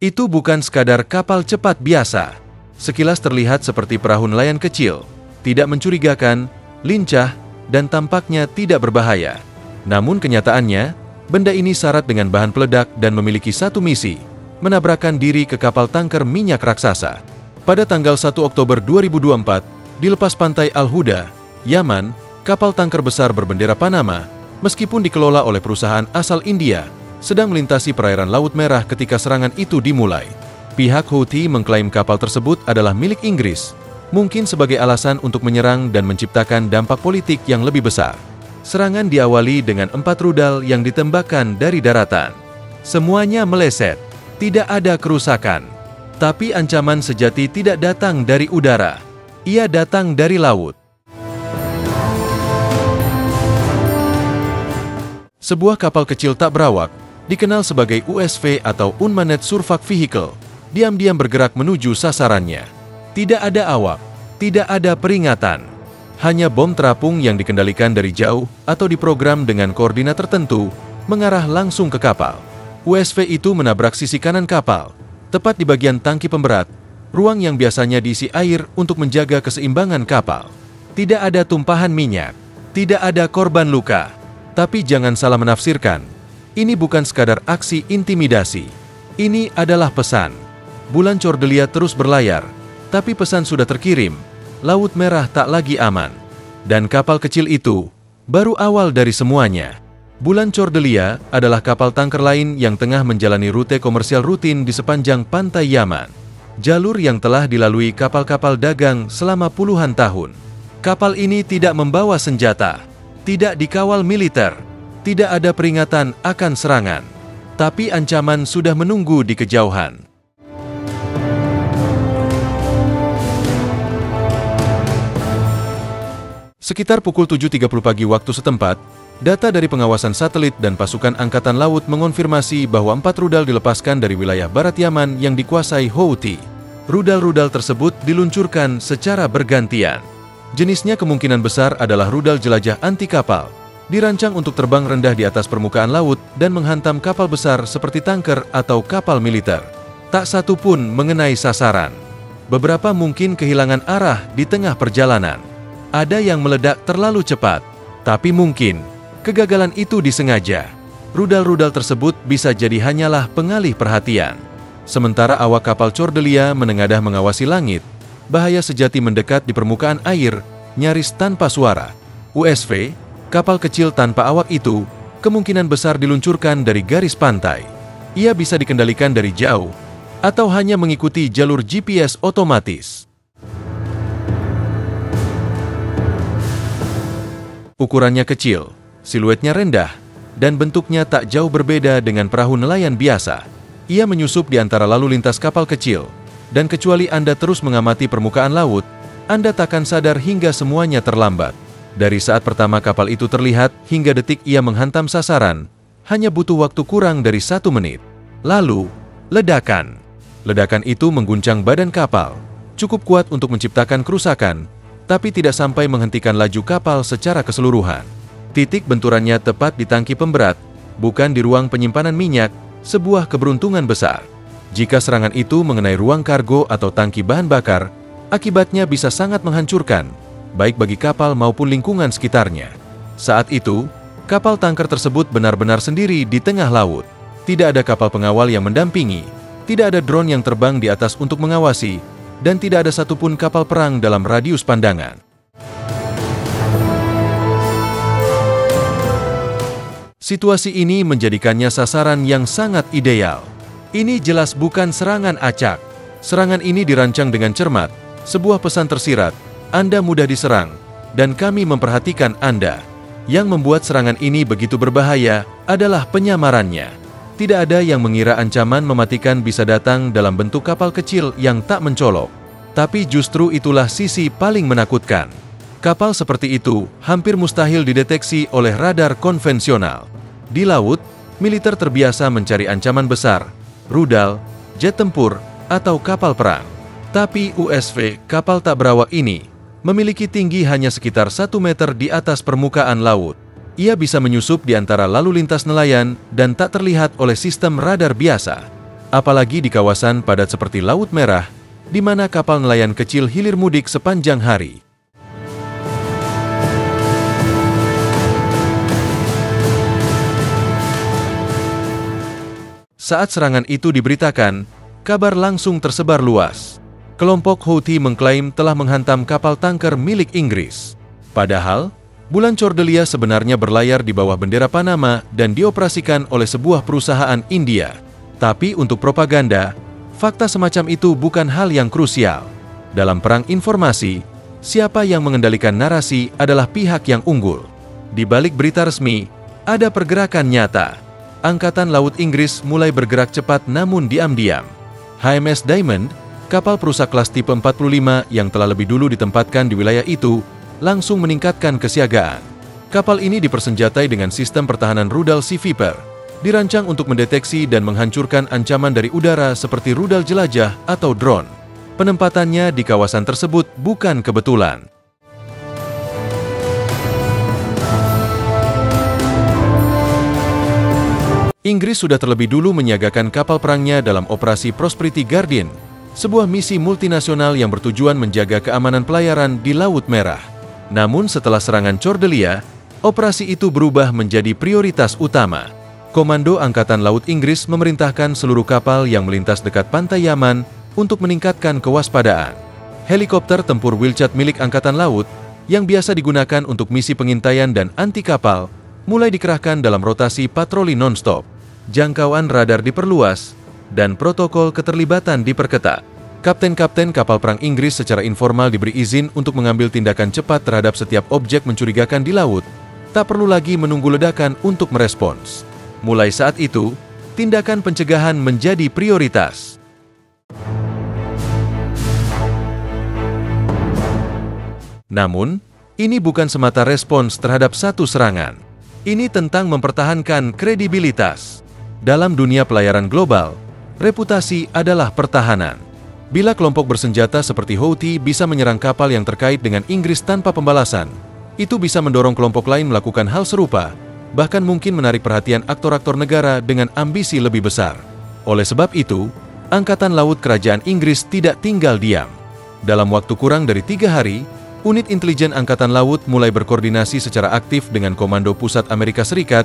Itu bukan sekadar kapal cepat biasa. Sekilas terlihat seperti perahu nelayan kecil, tidak mencurigakan, lincah, dan tampaknya tidak berbahaya. Namun kenyataannya, benda ini syarat dengan bahan peledak dan memiliki satu misi, menabrakkan diri ke kapal tanker minyak raksasa. Pada tanggal 1 Oktober 2024, di lepas pantai Al-Huda, Yaman, kapal tanker besar berbendera Panama, meskipun dikelola oleh perusahaan asal India, sedang melintasi perairan Laut Merah ketika serangan itu dimulai. Pihak Houthi mengklaim kapal tersebut adalah milik Inggris, mungkin sebagai alasan untuk menyerang dan menciptakan dampak politik yang lebih besar. Serangan diawali dengan 4 rudal yang ditembakkan dari daratan. Semuanya meleset, tidak ada kerusakan. Tapi ancaman sejati tidak datang dari udara, ia datang dari laut. Sebuah kapal kecil tak berawak, dikenal sebagai USV atau Unmanned Surface Vehicle, diam-diam bergerak menuju sasarannya. Tidak ada awak, tidak ada peringatan. Hanya bom terapung yang dikendalikan dari jauh atau diprogram dengan koordinat tertentu, mengarah langsung ke kapal. USV itu menabrak sisi kanan kapal, tepat di bagian tangki pemberat, ruang yang biasanya diisi air untuk menjaga keseimbangan kapal. Tidak ada tumpahan minyak, tidak ada korban luka. Tapi jangan salah menafsirkan, ini bukan sekadar aksi intimidasi. Ini adalah pesan. Bulan Cordelia terus berlayar, tapi pesan sudah terkirim. Laut Merah tak lagi aman. Dan kapal kecil itu baru awal dari semuanya. Bulan Cordelia adalah kapal tanker lain yang tengah menjalani rute komersial rutin di sepanjang pantai Yaman. Jalur yang telah dilalui kapal-kapal dagang selama puluhan tahun. Kapal ini tidak membawa senjata, tidak dikawal militer, tidak ada peringatan akan serangan. Tapi ancaman sudah menunggu di kejauhan. Sekitar pukul 7.30 pagi waktu setempat, data dari pengawasan satelit dan pasukan angkatan laut mengonfirmasi bahwa 4 rudal dilepaskan dari wilayah barat Yaman yang dikuasai Houthi. Rudal-rudal tersebut diluncurkan secara bergantian. Jenisnya kemungkinan besar adalah rudal jelajah anti kapal, dirancang untuk terbang rendah di atas permukaan laut dan menghantam kapal besar seperti tanker atau kapal militer. Tak satu pun mengenai sasaran. Beberapa mungkin kehilangan arah di tengah perjalanan. Ada yang meledak terlalu cepat, tapi mungkin kegagalan itu disengaja. Rudal-rudal tersebut bisa jadi hanyalah pengalih perhatian. Sementara awak kapal Cordelia menengadah mengawasi langit, bahaya sejati mendekat di permukaan air, nyaris tanpa suara. USV, kapal kecil tanpa awak itu, kemungkinan besar diluncurkan dari garis pantai. Ia bisa dikendalikan dari jauh, atau hanya mengikuti jalur GPS otomatis. Ukurannya kecil, siluetnya rendah, dan bentuknya tak jauh berbeda dengan perahu nelayan biasa. Ia menyusup di antara lalu lintas kapal kecil, dan kecuali Anda terus mengamati permukaan laut, Anda takkan sadar hingga semuanya terlambat. Dari saat pertama kapal itu terlihat hingga detik ia menghantam sasaran, hanya butuh waktu kurang dari 1 menit. Lalu, ledakan. Ledakan itu mengguncang badan kapal, cukup kuat untuk menciptakan kerusakan, tapi tidak sampai menghentikan laju kapal secara keseluruhan. Titik benturannya tepat di tangki pemberat, bukan di ruang penyimpanan minyak, sebuah keberuntungan besar. Jika serangan itu mengenai ruang kargo atau tangki bahan bakar, akibatnya bisa sangat menghancurkan, baik bagi kapal maupun lingkungan sekitarnya. Saat itu, kapal tanker tersebut benar-benar sendiri di tengah laut. Tidak ada kapal pengawal yang mendampingi, tidak ada drone yang terbang di atas untuk mengawasi, dan tidak ada satupun kapal perang dalam radius pandangan. Situasi ini menjadikannya sasaran yang sangat ideal. Ini jelas bukan serangan acak. Serangan ini dirancang dengan cermat, sebuah pesan tersirat, Anda mudah diserang, dan kami memperhatikan Anda. Yang membuat serangan ini begitu berbahaya adalah penyamarannya. Tidak ada yang mengira ancaman mematikan bisa datang dalam bentuk kapal kecil yang tak mencolok. Tapi justru itulah sisi paling menakutkan. Kapal seperti itu hampir mustahil dideteksi oleh radar konvensional. Di laut, militer terbiasa mencari ancaman besar, rudal, jet tempur, atau kapal perang. Tapi USV, kapal tak berawak ini, memiliki tinggi hanya sekitar 1 meter di atas permukaan laut. Ia bisa menyusup di antara lalu lintas nelayan dan tak terlihat oleh sistem radar biasa. apalagi di kawasan padat seperti Laut Merah, di mana kapal nelayan kecil hilir mudik sepanjang hari. Saat serangan itu diberitakan, kabar langsung tersebar luas. Kelompok Houthi mengklaim telah menghantam kapal tanker milik Inggris. Padahal, bulan Cordelia sebenarnya berlayar di bawah bendera Panama dan dioperasikan oleh sebuah perusahaan India. Tapi untuk propaganda, fakta semacam itu bukan hal yang krusial. Dalam perang informasi, siapa yang mengendalikan narasi adalah pihak yang unggul. Di balik berita resmi, ada pergerakan nyata. Angkatan Laut Inggris mulai bergerak cepat namun diam-diam. HMS Diamond, kapal perusak kelas tipe 45 yang telah lebih dulu ditempatkan di wilayah itu, langsung meningkatkan kesiagaan. Kapal ini dipersenjatai dengan sistem pertahanan rudal Sea Viper, dirancang untuk mendeteksi dan menghancurkan ancaman dari udara seperti rudal jelajah atau drone. Penempatannya di kawasan tersebut bukan kebetulan. Inggris sudah terlebih dulu menyiagakan kapal perangnya dalam operasi Prosperity Guardian, sebuah misi multinasional yang bertujuan menjaga keamanan pelayaran di Laut Merah. Namun setelah serangan Cordelia, operasi itu berubah menjadi prioritas utama. Komando Angkatan Laut Inggris memerintahkan seluruh kapal yang melintas dekat pantai Yaman untuk meningkatkan kewaspadaan. Helikopter tempur Wilchat milik Angkatan Laut, yang biasa digunakan untuk misi pengintaian dan anti kapal, mulai dikerahkan dalam rotasi patroli non-stop. Jangkauan radar diperluas, dan protokol keterlibatan diperketat. Kapten-kapten kapal perang Inggris secara informal diberi izin untuk mengambil tindakan cepat terhadap setiap objek mencurigakan di laut. Tak perlu lagi menunggu ledakan untuk merespons. Mulai saat itu, tindakan pencegahan menjadi prioritas. Namun, ini bukan semata respons terhadap satu serangan. Ini tentang mempertahankan kredibilitas. Dalam dunia pelayaran global, reputasi adalah pertahanan. Bila kelompok bersenjata seperti Houthi bisa menyerang kapal yang terkait dengan Inggris tanpa pembalasan, itu bisa mendorong kelompok lain melakukan hal serupa, bahkan mungkin menarik perhatian aktor-aktor negara dengan ambisi lebih besar. Oleh sebab itu, Angkatan Laut Kerajaan Inggris tidak tinggal diam. Dalam waktu kurang dari 3 hari, unit intelijen Angkatan Laut mulai berkoordinasi secara aktif dengan Komando Pusat Amerika Serikat,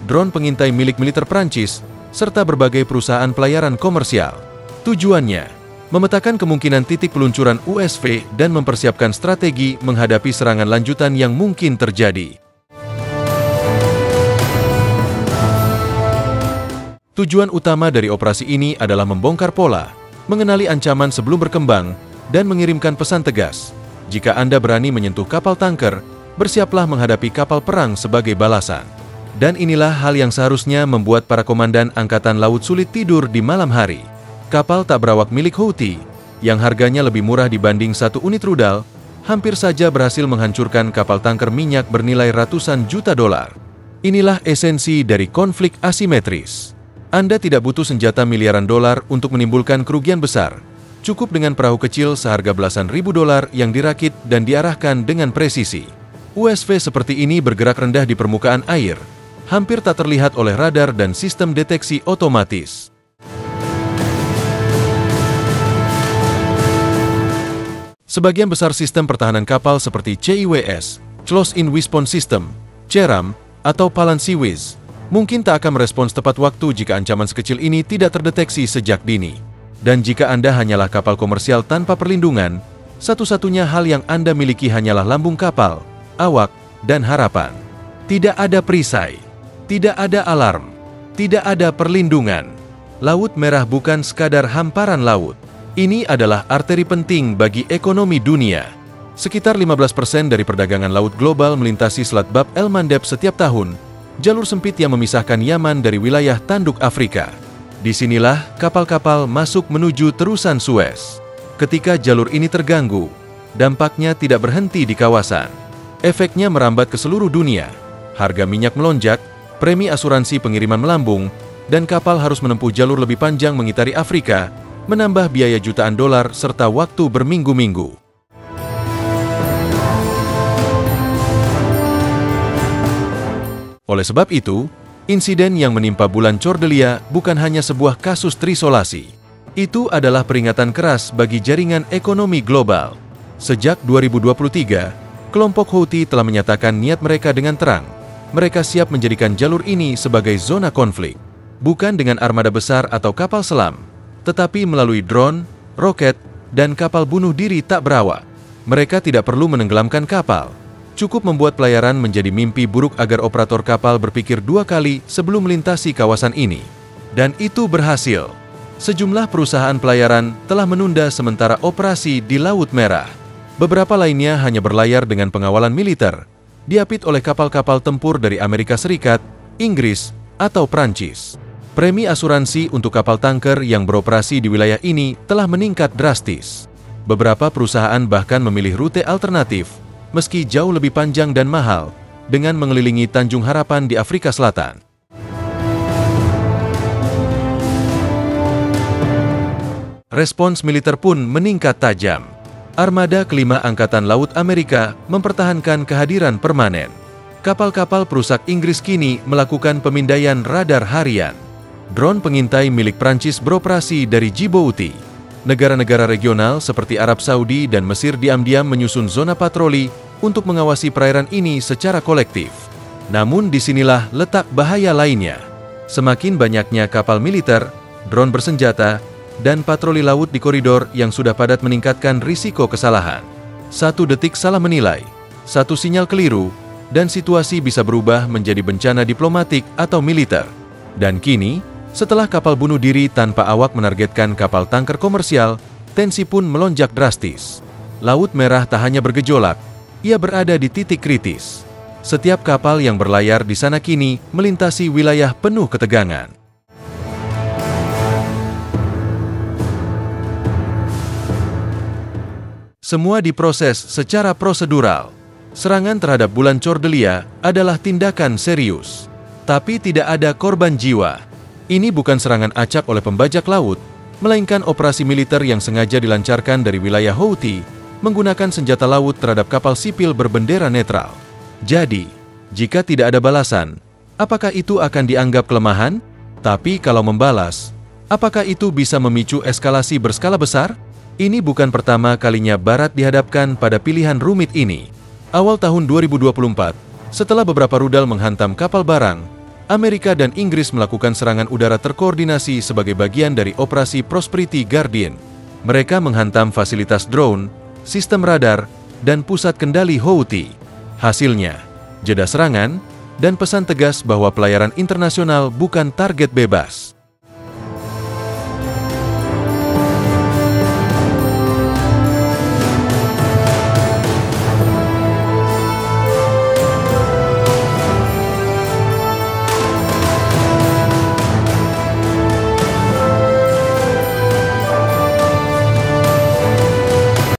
drone pengintai milik militer Prancis, serta berbagai perusahaan pelayaran komersial. Tujuannya, memetakan kemungkinan titik peluncuran USV dan mempersiapkan strategi menghadapi serangan lanjutan yang mungkin terjadi. Tujuan utama dari operasi ini adalah membongkar pola, mengenali ancaman sebelum berkembang, dan mengirimkan pesan tegas. Jika Anda berani menyentuh kapal tanker, bersiaplah menghadapi kapal perang sebagai balasan. Dan inilah hal yang seharusnya membuat para komandan Angkatan Laut sulit tidur di malam hari. Kapal tak berawak milik Houthi, yang harganya lebih murah dibanding satu unit rudal, hampir saja berhasil menghancurkan kapal tanker minyak bernilai ratusan juta dolar. Inilah esensi dari konflik asimetris. Anda tidak butuh senjata miliaran dolar untuk menimbulkan kerugian besar. Cukup dengan perahu kecil seharga belasan ribu dolar yang dirakit dan diarahkan dengan presisi. USV seperti ini bergerak rendah di permukaan air, hampir tak terlihat oleh radar dan sistem deteksi otomatis. Sebagian besar sistem pertahanan kapal seperti CIWS, Close-in Response System, CERAM, atau Palansiwiz, mungkin tak akan merespons tepat waktu jika ancaman sekecil ini tidak terdeteksi sejak dini. Dan jika Anda hanyalah kapal komersial tanpa perlindungan, satu-satunya hal yang Anda miliki hanyalah lambung kapal, awak, dan harapan. Tidak ada perisai, tidak ada alarm, tidak ada perlindungan. Laut Merah bukan sekadar hamparan laut. Ini adalah arteri penting bagi ekonomi dunia. Sekitar 15% dari perdagangan laut global melintasi Selat Bab el-Mandeb setiap tahun, jalur sempit yang memisahkan Yaman dari wilayah tanduk Afrika. Disinilah kapal-kapal masuk menuju terusan Suez. Ketika jalur ini terganggu, dampaknya tidak berhenti di kawasan. Efeknya merambat ke seluruh dunia. Harga minyak melonjak, premi asuransi pengiriman melambung, dan kapal harus menempuh jalur lebih panjang mengitari Afrika, menambah biaya jutaan dolar serta waktu berminggu-minggu. Oleh sebab itu, Insiden yang menimpa bulan Cordelia bukan hanya sebuah kasus terisolasi. Itu adalah peringatan keras bagi jaringan ekonomi global. Sejak 2023, kelompok Houthi telah menyatakan niat mereka dengan terang. Mereka siap menjadikan jalur ini sebagai zona konflik. Bukan dengan armada besar atau kapal selam, tetapi melalui drone, roket, dan kapal bunuh diri tak berawak. Mereka tidak perlu menenggelamkan kapal. Cukup membuat pelayaran menjadi mimpi buruk agar operator kapal berpikir dua kali sebelum melintasi kawasan ini. Dan itu berhasil. Sejumlah perusahaan pelayaran telah menunda sementara operasi di Laut Merah. Beberapa lainnya hanya berlayar dengan pengawalan militer, diapit oleh kapal-kapal tempur dari Amerika Serikat, Inggris, atau Prancis. Premi asuransi untuk kapal tanker yang beroperasi di wilayah ini telah meningkat drastis. Beberapa perusahaan bahkan memilih rute alternatif, meski jauh lebih panjang dan mahal, dengan mengelilingi Tanjung Harapan di Afrika Selatan. Respons militer pun meningkat tajam. Armada kelima Angkatan Laut Amerika mempertahankan kehadiran permanen. Kapal-kapal perusak Inggris kini melakukan pemindaian radar harian. Drone pengintai milik Prancis beroperasi dari Djibouti. Negara-negara regional seperti Arab Saudi dan Mesir diam-diam menyusun zona patroli untuk mengawasi perairan ini secara kolektif. Namun disinilah letak bahaya lainnya. Semakin banyaknya kapal militer, drone bersenjata, dan patroli laut di koridor yang sudah padat meningkatkan risiko kesalahan. Satu detik salah menilai, satu sinyal keliru, dan situasi bisa berubah menjadi bencana diplomatik atau militer. Dan kini, setelah kapal bunuh diri tanpa awak menargetkan kapal tanker komersial, tensi pun melonjak drastis. Laut Merah tak hanya bergejolak, ia berada di titik kritis. Setiap kapal yang berlayar di sana kini melintasi wilayah penuh ketegangan. Semua diproses secara prosedural. Serangan terhadap bulan Cordelia adalah tindakan serius. Tapi tidak ada korban jiwa. Ini bukan serangan acak oleh pembajak laut, melainkan operasi militer yang sengaja dilancarkan dari wilayah Houthi menggunakan senjata laut terhadap kapal sipil berbendera netral. Jadi, jika tidak ada balasan, apakah itu akan dianggap kelemahan? Tapi kalau membalas, apakah itu bisa memicu eskalasi berskala besar? Ini bukan pertama kalinya Barat dihadapkan pada pilihan rumit ini. Awal tahun 2024, setelah beberapa rudal menghantam kapal barang, Amerika dan Inggris melakukan serangan udara terkoordinasi sebagai bagian dari operasi Prosperity Guardian. Mereka menghantam fasilitas drone, sistem radar, dan pusat kendali Houthi. Hasilnya, jeda serangan, dan pesan tegas bahwa pelayaran internasional bukan target bebas.